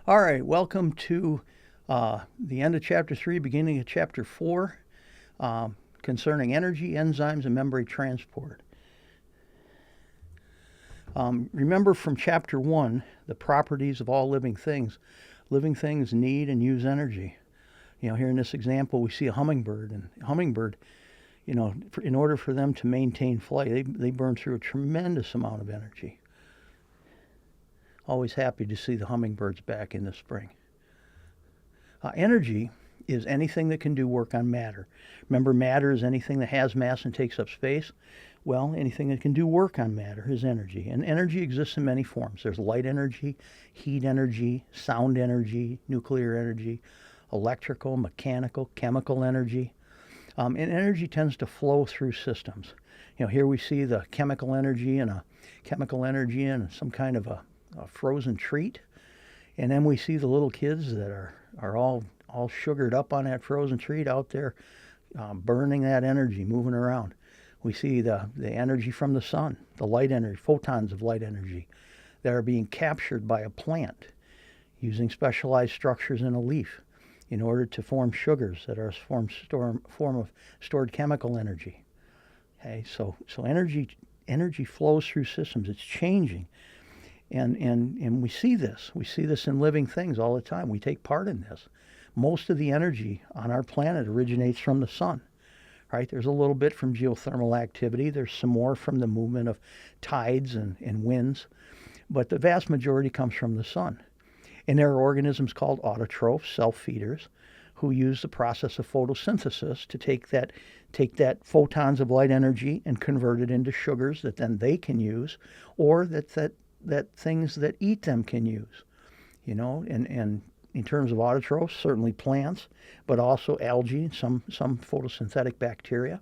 All right, welcome to the end of Chapter 3, beginning of Chapter 4, concerning energy, enzymes, and membrane transport. Remember from Chapter 1 the properties of all living things. Living things need and use energy. Here in this example, we see a hummingbird, and a hummingbird, in order for them to maintain flight, they burn through a tremendous amount of energy. Always happy to see the hummingbirds back in the spring. Energy is anything that can do work on matter. Remember, matter is anything that has mass and takes up space. Well, anything that can do work on matter is energy. And energy exists in many forms. There's light energy, heat energy, sound energy, nuclear energy, electrical, mechanical, chemical energy. And energy tends to flow through systems. Here we see the chemical energy in some kind of a frozen treat. And then we see the little kids that are all sugared up on that frozen treat out there, burning that energy, moving around. We see the energy from the sun, the light energy, photons of light energy that are being captured by a plant using specialized structures in a leaf in order to form sugars that are a form of stored chemical energy. Okay, so energy flows through systems. It's changing. And we see this. We see this in living things all the time. We take part in this. Most of the energy on our planet originates from the sun, right? There's a little bit from geothermal activity. There's some more from the movement of tides and winds. But the vast majority comes from the sun. And there are organisms called autotrophs, self-feeders, who use the process of photosynthesis to take that photons of light energy and convert it into sugars that then they can use, or that things that eat them can use. And in terms of autotrophs, certainly plants, but also algae, some photosynthetic bacteria.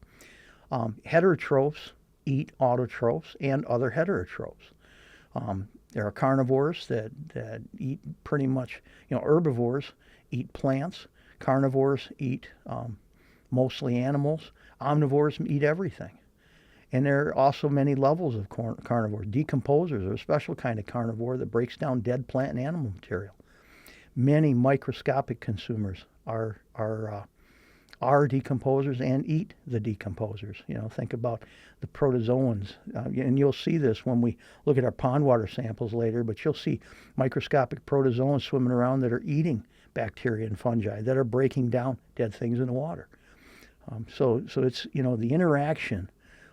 Heterotrophs eat autotrophs and other heterotrophs. There are carnivores that eat pretty much, herbivores eat plants. Carnivores eat mostly animals. Omnivores eat everything. And there are also many levels of carnivores. Decomposers are a special kind of carnivore that breaks down dead plant and animal material. Many microscopic consumers are decomposers and eat the decomposers. Think about the protozoans. And you'll see this when we look at our pond water samples later, but you'll see microscopic protozoans swimming around that are eating bacteria and fungi that are breaking down dead things in the water. So it's, the interaction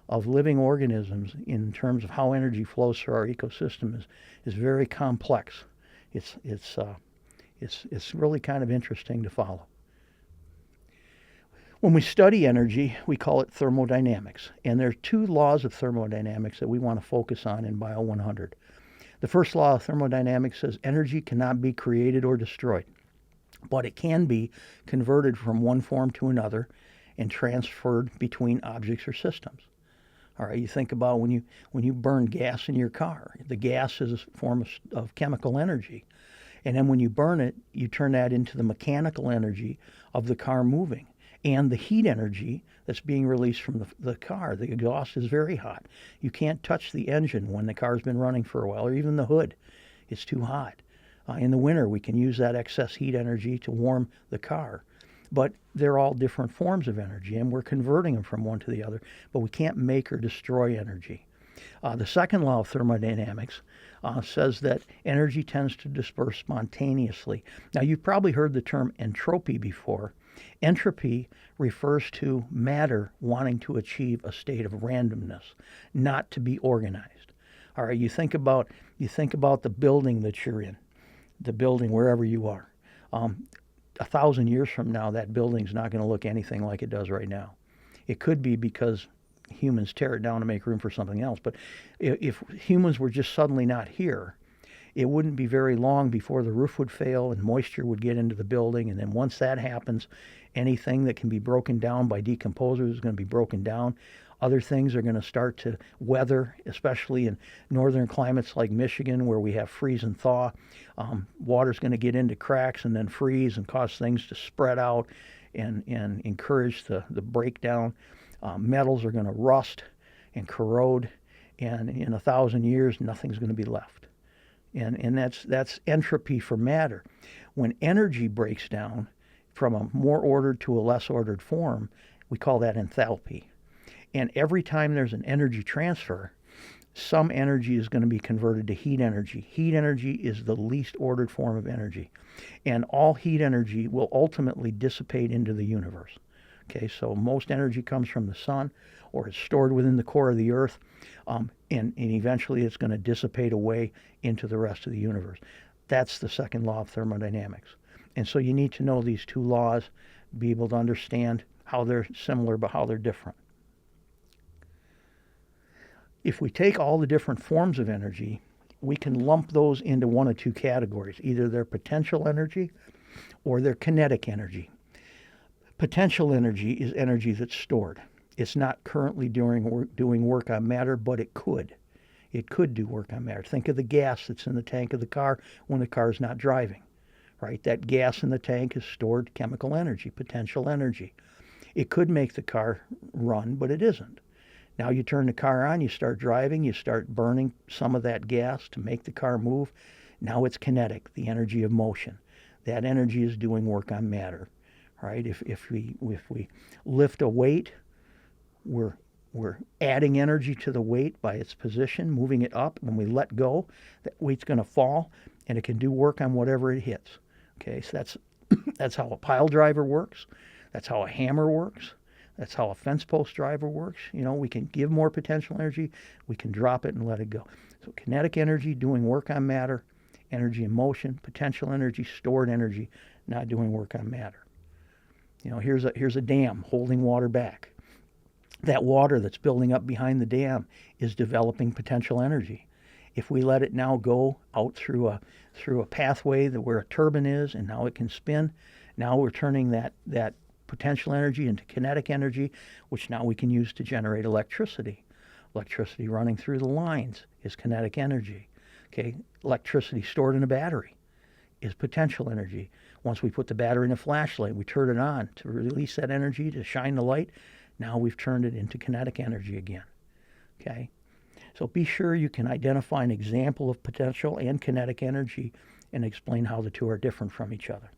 of living organisms in terms of how energy flows through our ecosystem is very complex. It's really kind of interesting to follow. When we study energy, we call it thermodynamics. And there are two laws of thermodynamics that we want to focus on in Bio 100. The first law of thermodynamics says energy cannot be created or destroyed, but it can be converted from one form to another and transferred between objects or systems. All right, you think about when you burn gas in your car. The gas is a form of chemical energy. And then when you burn it, you turn that into the mechanical energy of the car moving. And the heat energy that's being released from the car. The exhaust is very hot. You can't touch the engine when the car's been running for a while, or even the hood. It's too hot. In the winter, we can use that excess heat energy to warm the car. But they're all different forms of energy, and we're converting them from one to the other, but we can't make or destroy energy. The second law of thermodynamics says that energy tends to disperse spontaneously. Now, you've probably heard the term entropy before. Entropy refers to matter wanting to achieve a state of randomness, not to be organized. All right, you think about the building that you're in, the building wherever you are. 1,000 years from now, that building's not going to look anything like it does right now. It could be because humans tear it down to make room for something else. But if humans were just suddenly not here, it wouldn't be very long before the roof would fail and moisture would get into the building. And then once that happens, anything that can be broken down by decomposers is going to be broken down. Other things are going to start to weather, especially in northern climates like Michigan, where we have freeze and thaw. Water's going to get into cracks and then freeze and cause things to spread out and encourage the breakdown. Metals are going to rust and corrode, and in 1,000 years, nothing's going to be left. And that's entropy for matter. When energy breaks down from a more ordered to a less ordered form, we call that enthalpy. And every time there's an energy transfer, some energy is going to be converted to heat energy. Heat energy is the least ordered form of energy. And all heat energy will ultimately dissipate into the universe. Okay, so most energy comes from the sun or is stored within the core of the earth, and eventually it's going to dissipate away into the rest of the universe. That's the second law of thermodynamics. And so you need to know these two laws, be able to understand how they're similar but how they're different. If we take all the different forms of energy, we can lump those into one of two categories. Either they're potential energy or they're kinetic energy. Potential energy is energy that's stored. It's not currently doing work on matter, but it could. It could do work on matter. Think of the gas that's in the tank of the car when the car's not driving, right? That gas in the tank is stored chemical energy, potential energy. It could make the car run, but it isn't. Now you turn the car on, you start driving, you start burning some of that gas to make the car move. Now it's kinetic, the energy of motion. That energy is doing work on matter, right? If we lift a weight, we're adding energy to the weight by its position, moving it up. When we let go, that weight's going to fall, and it can do work on whatever it hits. Okay, so that's how a pile driver works. That's how a hammer works. That's how a fence post driver works. You know, we can give more potential energy, we can drop it and let it go. So kinetic energy, doing work on matter, energy in motion, potential energy, stored energy, not doing work on matter. You know, here's a dam holding water back. That water that's building up behind the dam is developing potential energy. If we let it now go out through a pathway where a turbine is, and now it can spin, now we're turning that potential energy into kinetic energy, which now we can use to generate electricity. Electricity running through the lines is kinetic energy. Okay, electricity stored in a battery is potential energy. Once we put the battery in a flashlight, we turn it on to release that energy to shine the light. Now we've turned it into kinetic energy again. Okay, so be sure you can identify an example of potential and kinetic energy and explain how the two are different from each other.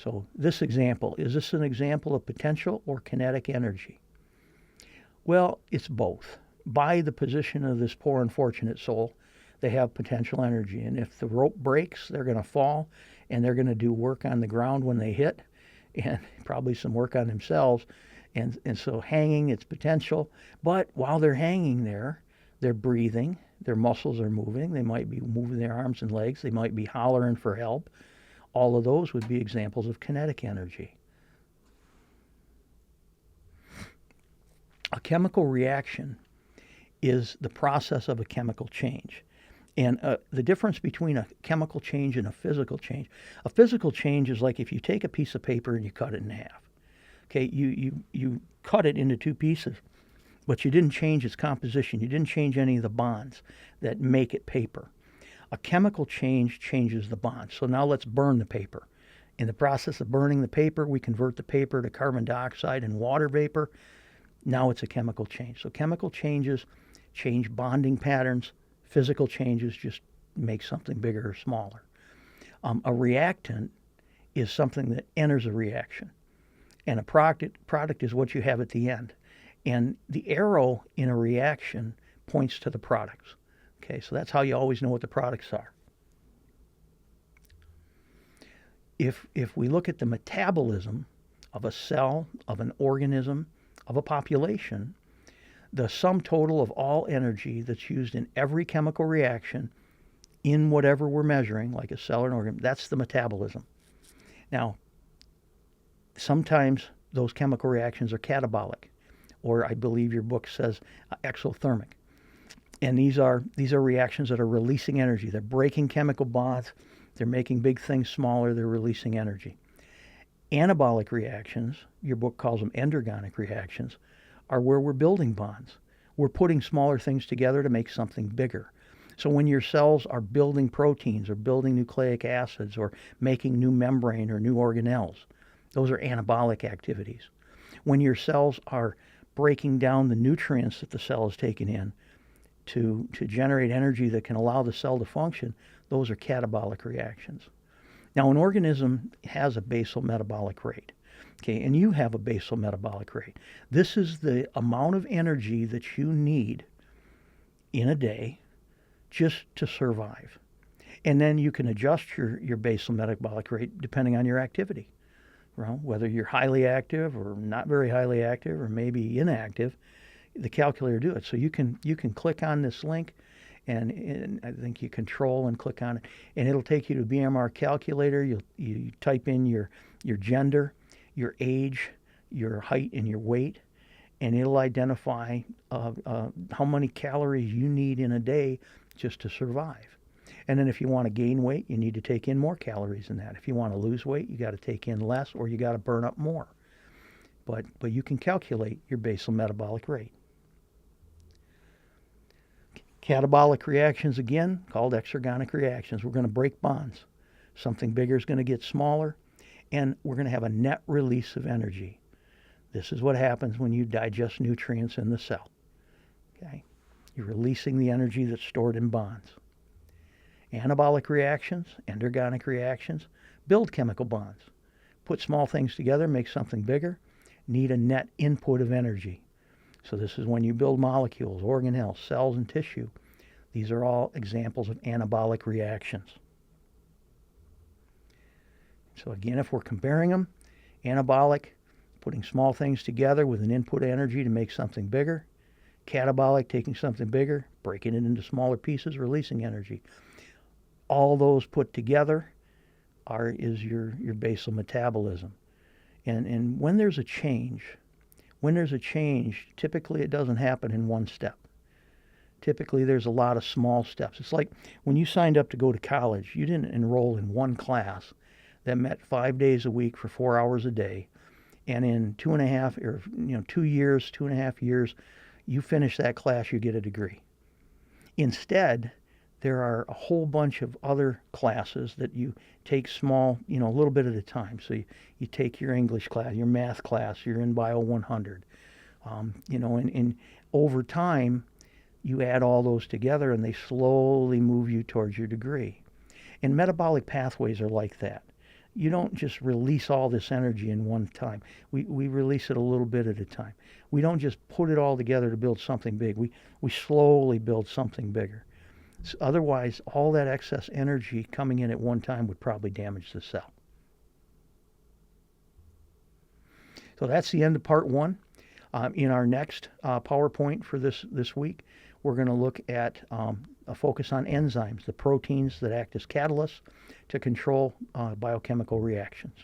So this example, is this an example of potential or kinetic energy? Well, it's both. By the position of this poor unfortunate soul, they have potential energy. And if the rope breaks, they're going to fall, and they're going to do work on the ground when they hit, and probably some work on themselves. And so hanging, it's potential. But while they're hanging there, they're breathing, their muscles are moving, they might be moving their arms and legs, they might be hollering for help. All of those would be examples of kinetic energy. A chemical reaction is the process of a chemical change. And the difference between a chemical change and a physical change is like if you take a piece of paper and you cut it in half. Okay, you cut it into two pieces, but you didn't change its composition. You didn't change any of the bonds that make it paper. A chemical change changes the bonds. So now let's burn the paper. In the process of burning the paper, we convert the paper to carbon dioxide and water vapor. Now it's a chemical change. So chemical changes change bonding patterns. Physical changes just make something bigger or smaller. A reactant is something that enters a reaction. And a product is what you have at the end. And the arrow in a reaction points to the products. Okay, so that's how you always know what the products are. If we look at the metabolism of a cell, of an organism, of a population, the sum total of all energy that's used in every chemical reaction in whatever we're measuring, like a cell or an organ, that's the metabolism. Now, sometimes those chemical reactions are catabolic, or I believe your book says exothermic. And these are reactions that are releasing energy. They're breaking chemical bonds. They're making big things smaller. They're releasing energy. Anabolic reactions, your book calls them endergonic reactions, are where we're building bonds. We're putting smaller things together to make something bigger. So when your cells are building proteins or building nucleic acids or making new membrane or new organelles, those are anabolic activities. When your cells are breaking down the nutrients that the cell is taking in, to generate energy that can allow the cell to function, those are catabolic reactions. Now, an organism has a basal metabolic rate, okay, and you have a basal metabolic rate. This is the amount of energy that you need in a day just to survive. And then you can adjust your basal metabolic rate depending on your activity. Well, whether you're highly active or not very highly active or maybe inactive, the calculator do it. So you can click on this link, and I think you control and click on it, and it'll take you to BMR calculator. You type in your gender, your age, your height, and your weight, and it'll identify how many calories you need in a day just to survive. And then if you want to gain weight, you need to take in more calories than that. If you want to lose weight, you got to take in less, or you got to burn up more. But you can calculate your basal metabolic rate. Catabolic reactions, again, called exergonic reactions. We're going to break bonds. Something bigger is going to get smaller, and we're going to have a net release of energy. This is what happens when you digest nutrients in the cell. Okay? You're releasing the energy that's stored in bonds. Anabolic reactions, endergonic reactions, build chemical bonds. Put small things together, make something bigger, need a net input of energy. So this is when you build molecules, organelles, cells, and tissue. These are all examples of anabolic reactions. So again, if we're comparing them, anabolic, putting small things together with an input energy to make something bigger. Catabolic, taking something bigger, breaking it into smaller pieces, releasing energy. All those put together is your basal metabolism. And when there's a change, typically it doesn't happen in one step. Typically there's a lot of small steps. It's like when you signed up to go to college, you didn't enroll in one class that met 5 days a week for 4 hours a day. And in 2 years, 2.5 years, you finish that class, you get a degree. Instead, there are a whole bunch of other classes that you take small, a little bit at a time. So you take your English class, your math class, you're in Bio 100. And over time, you add all those together and they slowly move you towards your degree. And metabolic pathways are like that. You don't just release all this energy in one time. We release it a little bit at a time. We don't just put it all together to build something big. We slowly build something bigger. Otherwise, all that excess energy coming in at one time would probably damage the cell. So that's the end of part one. In our next PowerPoint for this week, we're going to look at a focus on enzymes, the proteins that act as catalysts to control biochemical reactions.